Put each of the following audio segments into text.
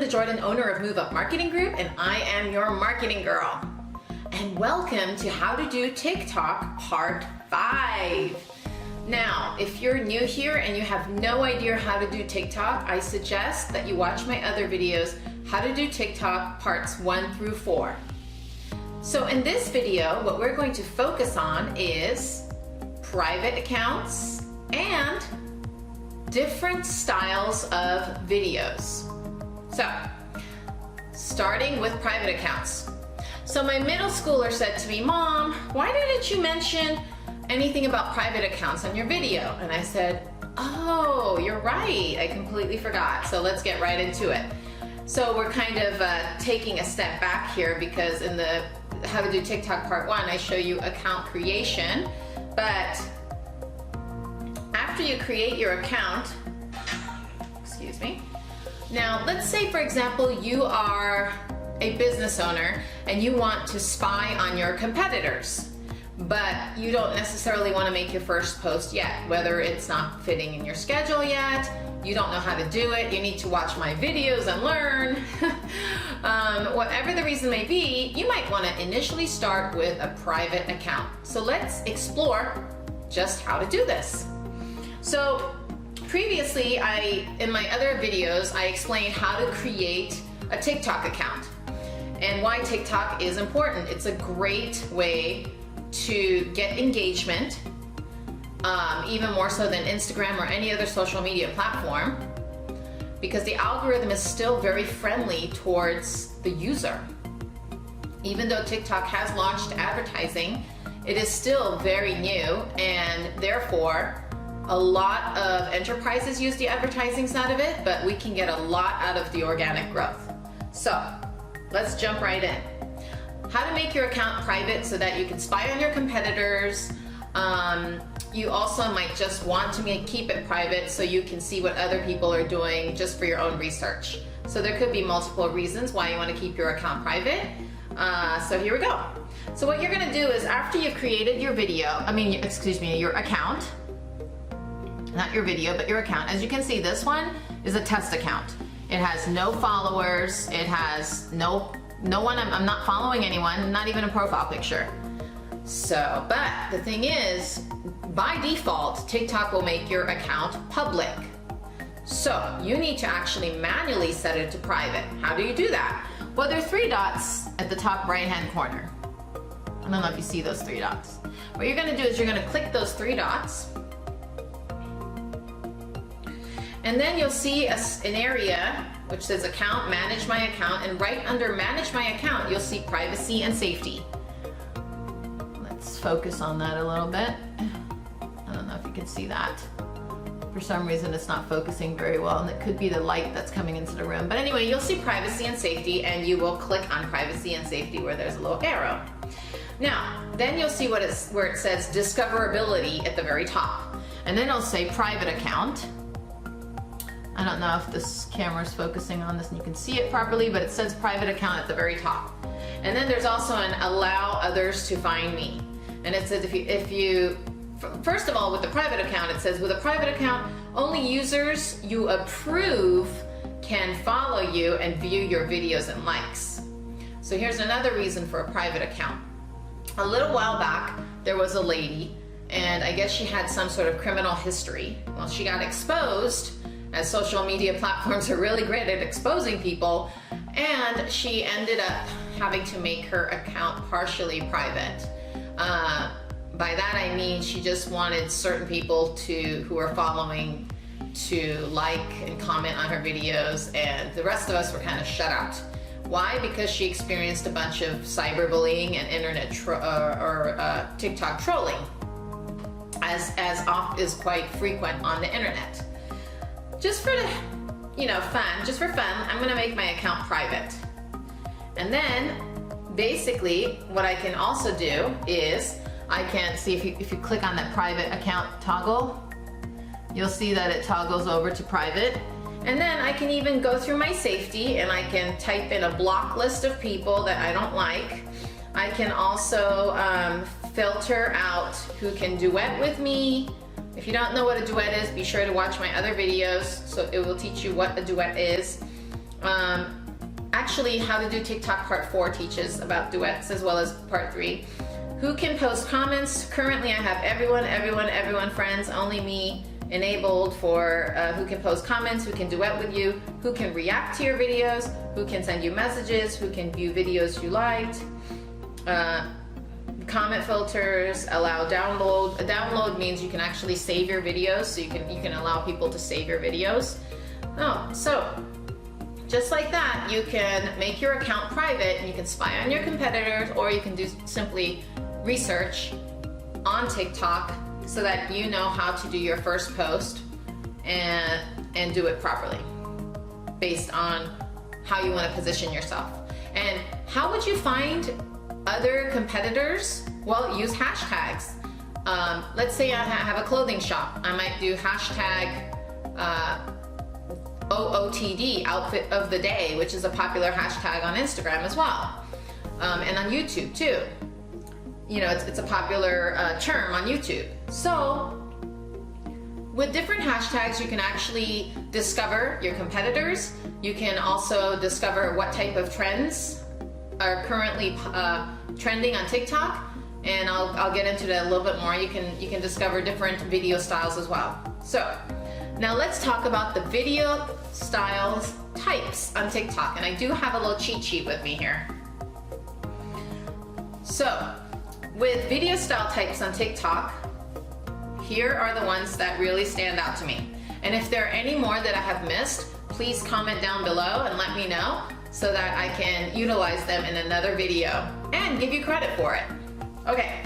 Jordan, owner of Move Up Marketing Group, and I am your marketing girl. And welcome to How to Do TikTok Part 5. Now, if you're new here and you have no idea how to do TikTok, I suggest that you watch my other videos, How to Do TikTok Parts 1 through 4. So in this video, what we're going to focus on is private accounts and different styles of videos. So, starting with private accounts. So my middle schooler said to me, "Mom, why didn't you mention anything about private accounts on your video?" And I said, "Oh, you're right. I completely forgot." So let's get right into it. So we're kind of taking a step back here because in the How to Do TikTok Part 1, I show you account creation. But after you create your account, excuse me. Now, let's say, for example, you are a business owner and you want to spy on your competitors, but you don't necessarily want to make your first post yet, whether it's not fitting in your schedule yet, you don't know how to do it, you need to watch my videos and learn. Whatever the reason may be, you might want to initially start with a private account. So let's explore just how to do this. So previously, in my other videos, I explained how to create a TikTok account and why TikTok is important. It's a great way to get engagement, even more so than Instagram or any other social media platform, because the algorithm is still very friendly towards the user. Even though TikTok has launched advertising, it is still very new, and therefore a lot of enterprises use the advertising side of it, but we can get a lot out of the organic growth. So let's jump right in. How to make your account private so that you can spy on your competitors. You also might just want to keep it private so you can see what other people are doing just for your own research. So there could be multiple reasons why you want to keep your account private. So here we go. So what you're gonna do is, after you've created your your account, not your video, but your account. As you can see, this one is a test account. It has no followers. It has no one. I'm not following anyone, not even a profile picture. So, but the thing is, by default, TikTok will make your account public. So you need to actually manually set it to private. How do you do that? Well, there are 3 dots at the top right-hand corner. I don't know if you see those 3 dots. What you're gonna do is you're gonna click those 3 dots, and then you'll see an area which says Account, Manage My Account, and right under Manage My Account, you'll see Privacy and Safety. Let's focus on that a little bit. I don't know if you can see that. For some reason, it's not focusing very well, and it could be the light that's coming into the room. But anyway, you'll see Privacy and Safety, and you will click on Privacy and Safety where there's a little arrow. Now, then you'll see where it says Discoverability at the very top. And then it'll say Private Account. I don't know if this camera is focusing on this and you can see it properly, but it says Private Account at the very top. And then there's also an Allow Others to Find Me. And it says first of all, with the private account, it says, with a private account, only users you approve can follow you and view your videos and likes. So here's another reason for a private account. A little while back, there was a lady, and I guess she had some sort of criminal history. Well, she got exposed, as social media platforms are really great at exposing people, and she ended up having to make her account partially private. By that I mean she just wanted certain people who are following to like and comment on her videos, and the rest of us were kind of shut out. Why? Because she experienced a bunch of cyberbullying and internet TikTok trolling, as is quite frequent on the internet. Just for fun, I'm gonna make my account private. And then basically what I can also do is I can see, if you click on that private account toggle, you'll see that it toggles over to private. And then I can even go through my safety and I can type in a block list of people that I don't like. I can also filter out who can duet with me. If you don't know what a duet is, be sure to watch my other videos, so it will teach you what a duet is. Actually, How to Do TikTok Part 4 teaches about duets as well as Part 3. Who can post comments? Currently, I have everyone friends, only me enabled for who can post comments, who can duet with you, who can react to your videos, who can send you messages, who can view videos you liked. Comment filters, allow download. A download means you can actually save your videos, so you can allow people to save your videos. Oh, so just like that, you can make your account private and you can spy on your competitors, or you can do simply research on TikTok so that you know how to do your first post and do it properly based on how you want to position yourself. And how would you find other competitors? Well, use hashtags. Let's say I have a clothing shop. I might do hashtag OOTD, outfit of the day, which is a popular hashtag on Instagram as well, and on YouTube too. You know, it's a popular term on YouTube. So with different hashtags, you can actually discover your competitors. You can also discover what type of trends are currently trending on TikTok, and I'll get into that a little bit more. You can discover different video styles as well. So now let's talk about the video styles types on TikTok, and I do have a little cheat sheet with me here. So with video style types on TikTok, here are the ones that really stand out to me. And if there are any more that I have missed, please comment down below and let me know so that I can utilize them in another video and give you credit for it. Okay,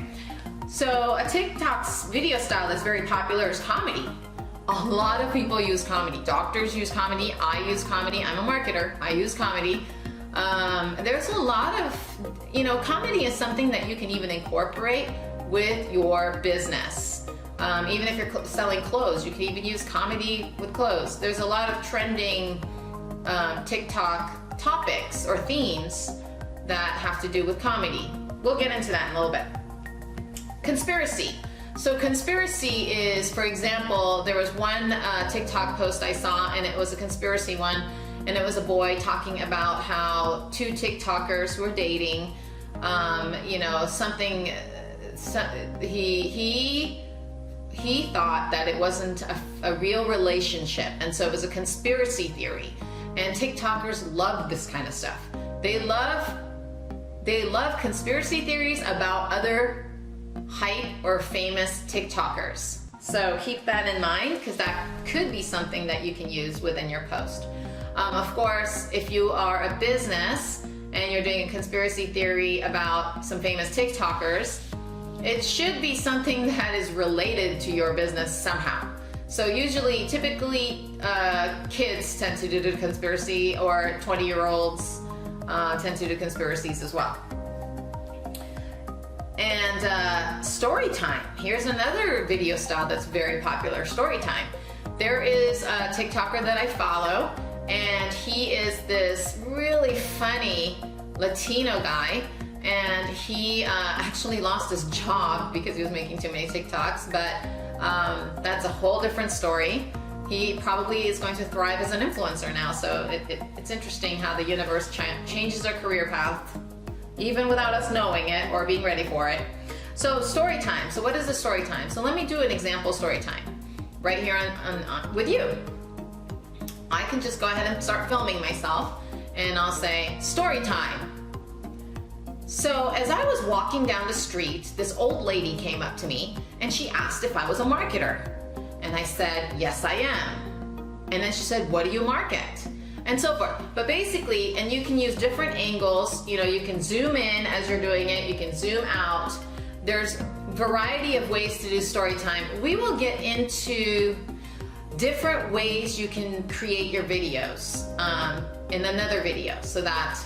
so a TikTok's video style that's very popular is comedy. A lot of people use comedy. Doctors use comedy, I use comedy, I'm a marketer, I use comedy. There's a lot of, comedy is something that you can even incorporate with your business. Even if you're selling clothes, you can even use comedy with clothes. There's a lot of trending TikTok topics or themes that have to do with comedy. We'll get into that in a little bit. Conspiracy. So conspiracy is, for example, there was one TikTok post I saw, and it was a conspiracy one, and it was a boy talking about how two TikTokers were dating. He thought that it wasn't a real relationship, and so it was a conspiracy theory. And TikTokers love this kind of stuff. They love conspiracy theories about other hype or famous TikTokers. So keep that in mind, because that could be something that you can use within your post. Of course, if you are a business and you're doing a conspiracy theory about some famous TikTokers, it should be something that is related to your business somehow. So typically, kids tend to do the conspiracy, or 20-year-olds tend to do conspiracies as well. And story time. Here's another video style that's very popular, story time. There is a TikToker that I follow, and he is this really funny Latino guy, and he actually lost his job because he was making too many TikToks, but that's a whole different story. He probably is going to thrive as an influencer now, so it's interesting how the universe changes our career path even without us knowing it or being ready for it. So story time. So what is a story time? So let me do an example story time right here on with you. I can just go ahead and start filming myself, and I'll say story time. So as I was walking down the street, this old lady came up to me and she asked if I was a marketer. And I said, yes, I am. And then she said, what do you market? And so forth. But basically, and you can use different angles, you can zoom in as you're doing it, you can zoom out. There's a variety of ways to do story time. We will get into different ways you can create your videos in another video, so that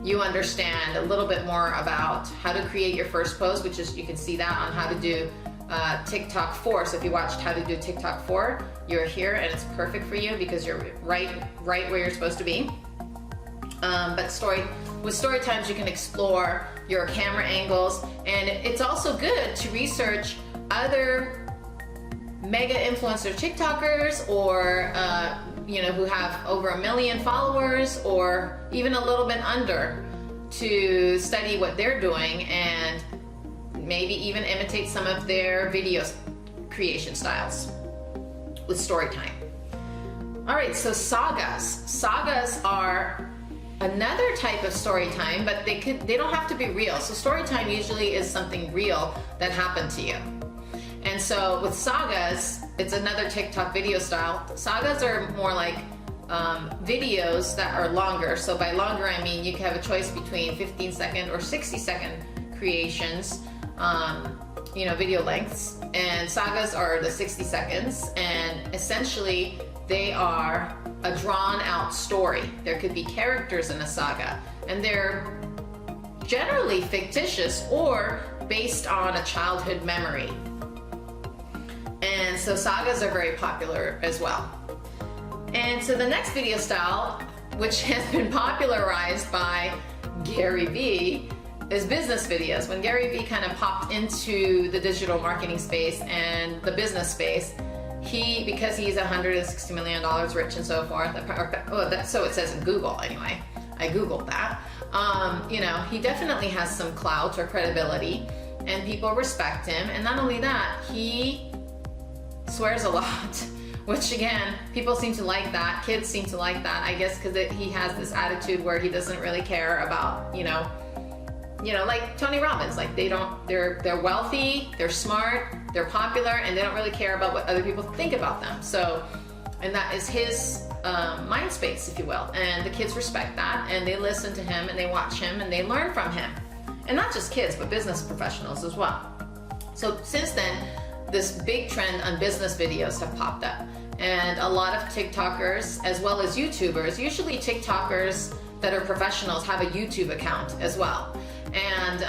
you understand a little bit more about how to create your first post, which is, you can see that on how to do TikTok 4. So if you watched how to do TikTok 4, you're here and it's perfect for you because you're right where you're supposed to be. But with story times, you can explore your camera angles, and it's also good to research other mega influencer TikTokers or who have over 1 million followers or even a little bit under, to study what they're doing and maybe even imitate some of their video creation styles with story time. All right, so sagas. Sagas are another type of story time, but they don't have to be real. So story time usually is something real that happened to you. And so with sagas, it's another TikTok video style. Sagas are more like videos that are longer. So by longer, I mean you can have a choice between 15-second or 60-second creations, video lengths. And sagas are the 60 seconds, and essentially they are a drawn out story. There could be characters in a saga, and they're generally fictitious or based on a childhood memory. And so sagas are very popular as well. And so the next video style, which has been popularized by Gary Vee, is business videos. When Gary Vee kind of popped into the digital marketing space and the business space, because he's $160 million rich and so forth, so it says in Google anyway, I Googled that, he definitely has some clout or credibility and people respect him. And not only that, he swears a lot, which again, people seem to like that. Kids seem to like that, I guess, because he has this attitude where he doesn't really care about, like Tony Robbins. Like they're wealthy, they're smart, they're popular, and they don't really care about what other people think about them. So, and that is his mind space, if you will. And the kids respect that, and they listen to him, and they watch him, and they learn from him. And not just kids, but business professionals as well. So since then, this big trend on business videos have popped up, and a lot of TikTokers as well as YouTubers, usually TikTokers that are professionals, have a YouTube account as well. And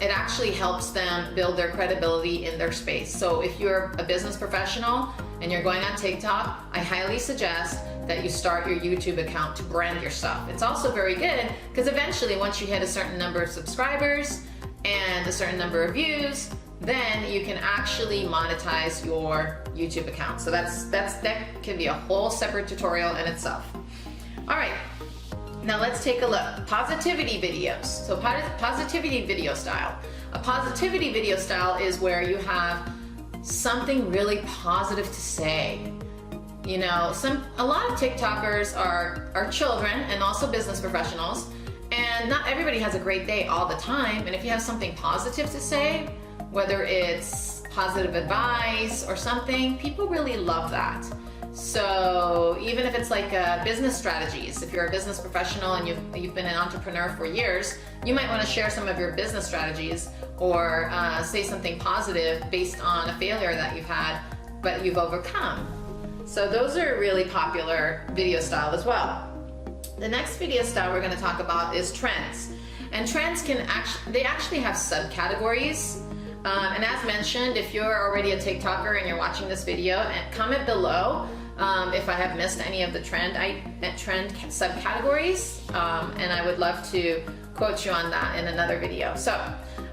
it actually helps them build their credibility in their space. So if you're a business professional and you're going on TikTok, I highly suggest that you start your YouTube account to brand yourself. It's also very good because eventually, once you hit a certain number of subscribers and a certain number of views, then you can actually monetize your YouTube account. So that can be a whole separate tutorial in itself. All right, now let's take a look. Positivity videos. So positivity video style. A positivity video style is where you have something really positive to say. A lot of TikTokers are children and also business professionals, and not everybody has a great day all the time. And if you have something positive to say, whether it's positive advice or something, people really love that. So even if it's like business strategies, if you're a business professional and you've been an entrepreneur for years, you might want to share some of your business strategies or say something positive based on a failure that you've had, but you've overcome. So those are really popular video style as well. The next video style we're going to talk about is trends. And trends they actually have subcategories. And as mentioned, if you're already a TikToker and you're watching this video, and comment below if I have missed any of the trend subcategories, and I would love to quote you on that in another video. So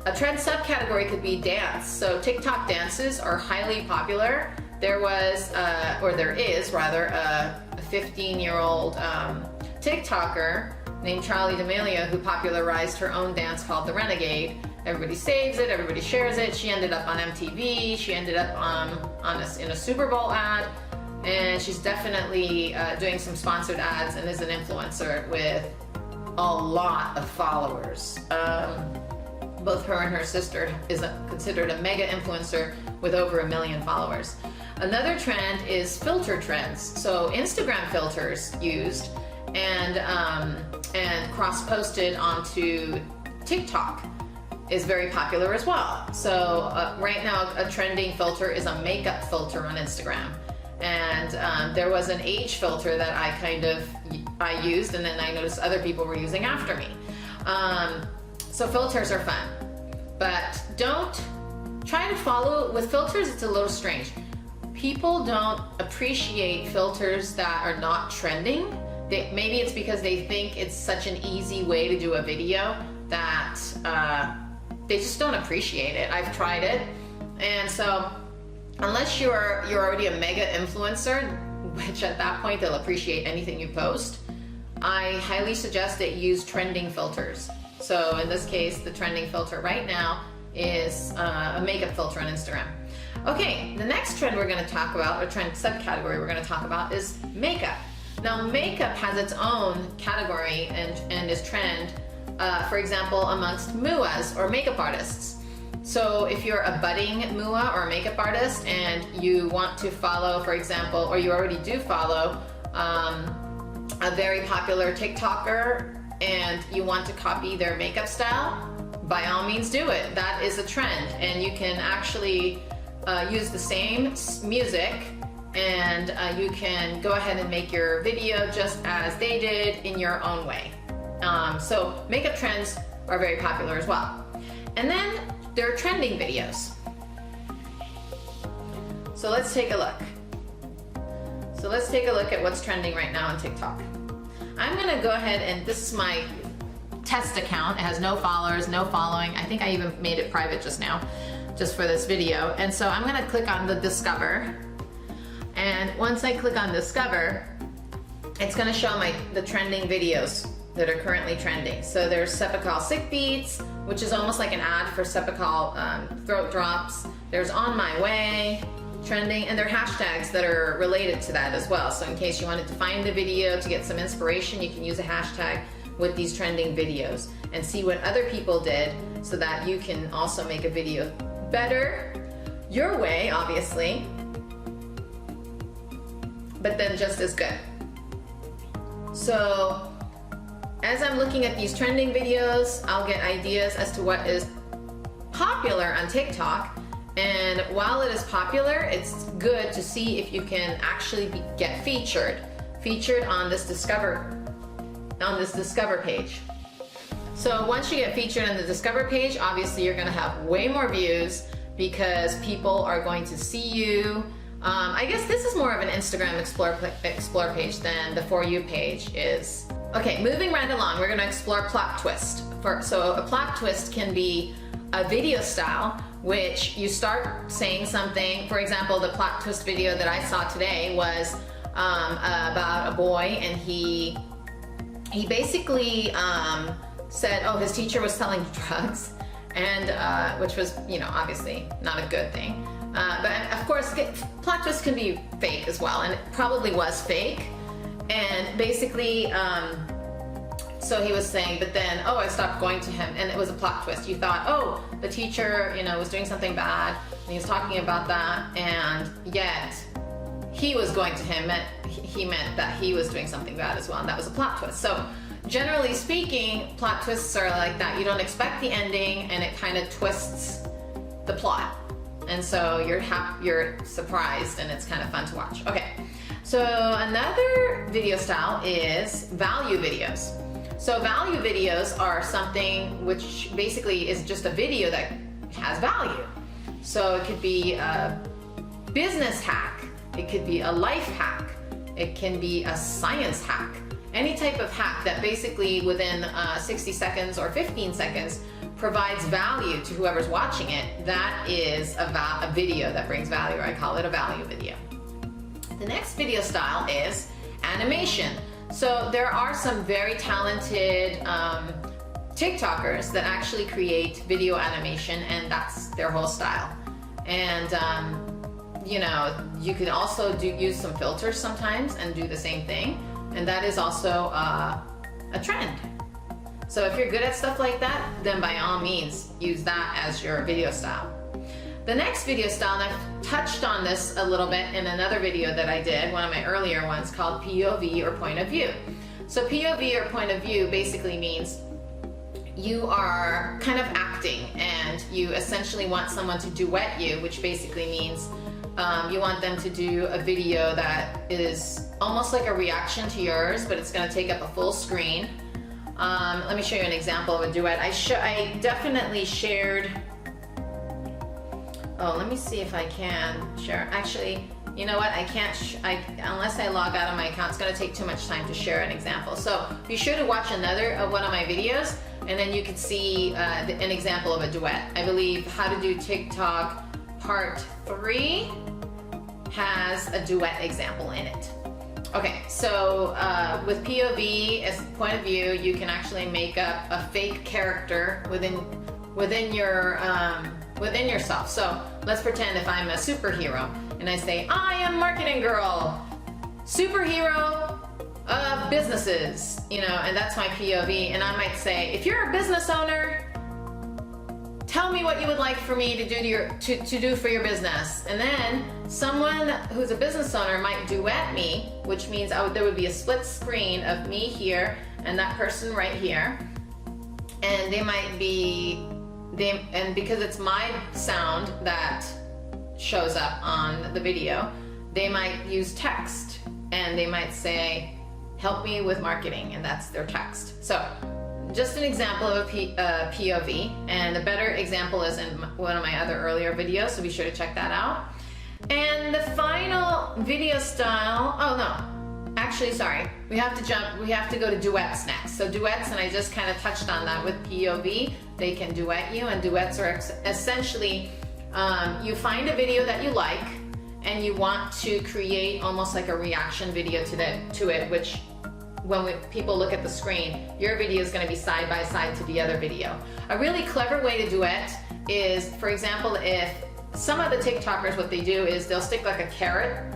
a trend subcategory could be dance. So TikTok dances are highly popular. There was, or there is rather, a 15-year-old TikToker named Charli D'Amelio who popularized her own dance called the Renegade. Everybody saves it, everybody shares it. She ended up on MTV, she ended up in a Super Bowl ad, and she's definitely doing some sponsored ads and is an influencer with a lot of followers. Both her and her sister is considered a mega influencer with over 1 million followers. Another trend is filter trends. So Instagram filters used and cross-posted onto TikTok is very popular as well. So right now a trending filter is a makeup filter on Instagram. And there was an age filter that I used, and then I noticed other people were using after me. So filters are fun, but don't try to follow with filters. It's a little strange. People don't appreciate filters that are not trending. Maybe it's because they think it's such an easy way to do a video that they just don't appreciate it. I've tried it, and so unless you're already a mega influencer, which at that point they'll appreciate anything you post, I highly suggest that you use trending filters. So in this case, the trending filter right now is a makeup filter on Instagram. Okay, the next trend we're going to talk about, or trend subcategory we're going to talk about, is makeup. Now, makeup has its own category and is trend, for example, amongst MUAs or makeup artists. So if you're a budding MUA or a makeup artist and you want to follow, for example, or you already do follow a very popular TikToker and you want to copy their makeup style, by all means do it. That is a trend, and you can actually use the same music, and you can go ahead and make your video just as they did in your own way. So makeup trends are very popular as well. And then there are trending videos. So let's take a look. So let's take a look at what's trending right now on TikTok. I'm gonna go ahead, and this is my test account. It has no followers, no following. I think I even made it private just now, just for this video. And so I'm gonna click on the Discover. And once I click on Discover, it's gonna show the trending videos that are currently trending. So there's Sepikal Sick Beats, which is almost like an ad for Sepikal throat drops. There's On My Way, trending, and there are hashtags that are related to that as well. So in case you wanted to find a video to get some inspiration, you can use a hashtag with these trending videos and see what other people did so that you can also make a video better your way, obviously, but then just as good. So as I'm looking at these trending videos, I'll get ideas as to what is popular on TikTok. And while it is popular, it's good to see if you can actually get featured on this Discover page. So once you get featured on the Discover page, obviously you're going to have way more views because people are going to see you. I guess this is more of an Instagram explore page than the For You page is. Okay, moving right along, we're going to explore plot twist. So a plot twist can be a video style which you start saying something. For example, the plot twist video that I saw today was about a boy, and he basically said, oh, his teacher was selling drugs, and which was, obviously not a good thing. But of course, plot twists can be fake as well, and it probably was fake. And basically, so he was saying, but then, oh, I stopped going to him, and it was a plot twist. You thought, oh, the teacher, was doing something bad, and he was talking about that, and yet he was going to him, he meant that he was doing something bad as well, and that was a plot twist. So generally speaking, plot twists are like that. You don't expect the ending, and it kind of twists the plot, and so you're surprised, and it's kind of fun to watch. Okay, so another video style is value videos. So value videos are something which basically is just a video that has value. So it could be a business hack, it could be a life hack, it can be a science hack, any type of hack that basically within 60 seconds or 15 seconds provides value to whoever's watching it. That is a video that brings value, or I call it a value video. The next video style is animation. So there are some very talented TikTokers that actually create video animation, and that's their whole style. And you can also use some filters sometimes and do the same thing, and that is also a trend. So if you're good at stuff like that, then by all means use that as your video style. The next video style, and I've touched on this a little bit in another video that I did, one of my earlier ones, called POV or point of view. So POV or point of view basically means you are kind of acting, and you essentially want someone to duet you, which basically means you want them to do a video that is almost like a reaction to yours, but it's going to take up a full screen. Let me show you an example of a duet. I definitely shared. Oh, let me see if I can share. Actually, you know what? I can't, unless I log out of my account, it's gonna take too much time to share an example. So be sure to watch another of one of my videos, and then you can see an example of a duet. I believe How to Do TikTok Part 3 has a duet example in it. Okay, so with POV as point of view, you can actually make up a fake character within yourself. So let's pretend if I'm a superhero and I say, I am marketing girl, superhero of businesses, you know, and that's my POV. And I might say, if you're a business owner, tell me what you would like for me to do for your business. And then someone who's a business owner might duet me, which means there would be a split screen of me here and that person right here. And they might be, and because it's my sound that shows up on the video, they might use text and they might say, help me with marketing, and that's their text. So just an example of a POV, and a better example is in one of my other earlier videos, so be sure to check that out. And the final video style, oh no, actually sorry, we have to go to duets next. So duets, and I just kind of touched on that with POV, they can duet you, and duets are essentially, you find a video that you like, and you want to create almost like a reaction video to it, which when people look at the screen, your video is going to be side by side to the other video. A really clever way to duet is, for example, if some of the TikTokers, what they do is they'll stick like a carrot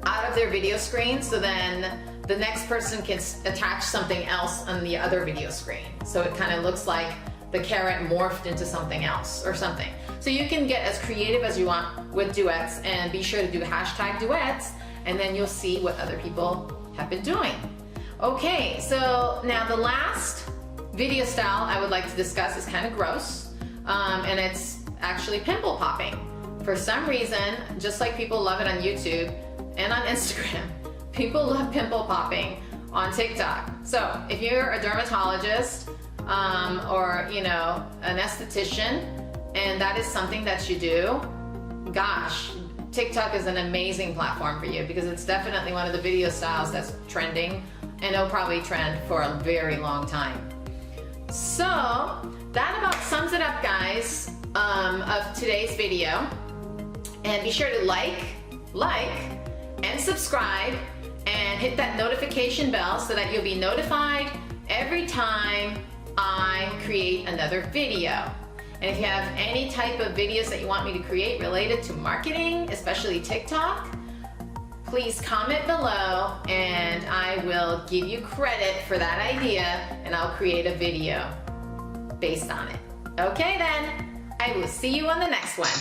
out of their video screen, so then the next person can attach something else on the other video screen. So it kind of looks like the carrot morphed into something else or something. So you can get as creative as you want with duets, and be sure to do hashtag duets, and then you'll see what other people have been doing. Okay, so now the last video style I would like to discuss is kind of gross, and it's actually pimple popping. For some reason, just like people love it on YouTube and on Instagram, people love pimple popping on TikTok. So if you're a dermatologist or you know, an esthetician, and that is something that you do, gosh, TikTok is an amazing platform for you, because it's definitely one of the video styles that's trending, and it'll probably trend for a very long time. So that about sums it up, guys, of today's video. And be sure to like and subscribe and hit that notification bell so that you'll be notified every time I create another video. And if you have any type of videos that you want me to create related to marketing, especially TikTok, please comment below and I will give you credit for that idea, and I'll create a video based on it. Okay then, I will see you on the next one.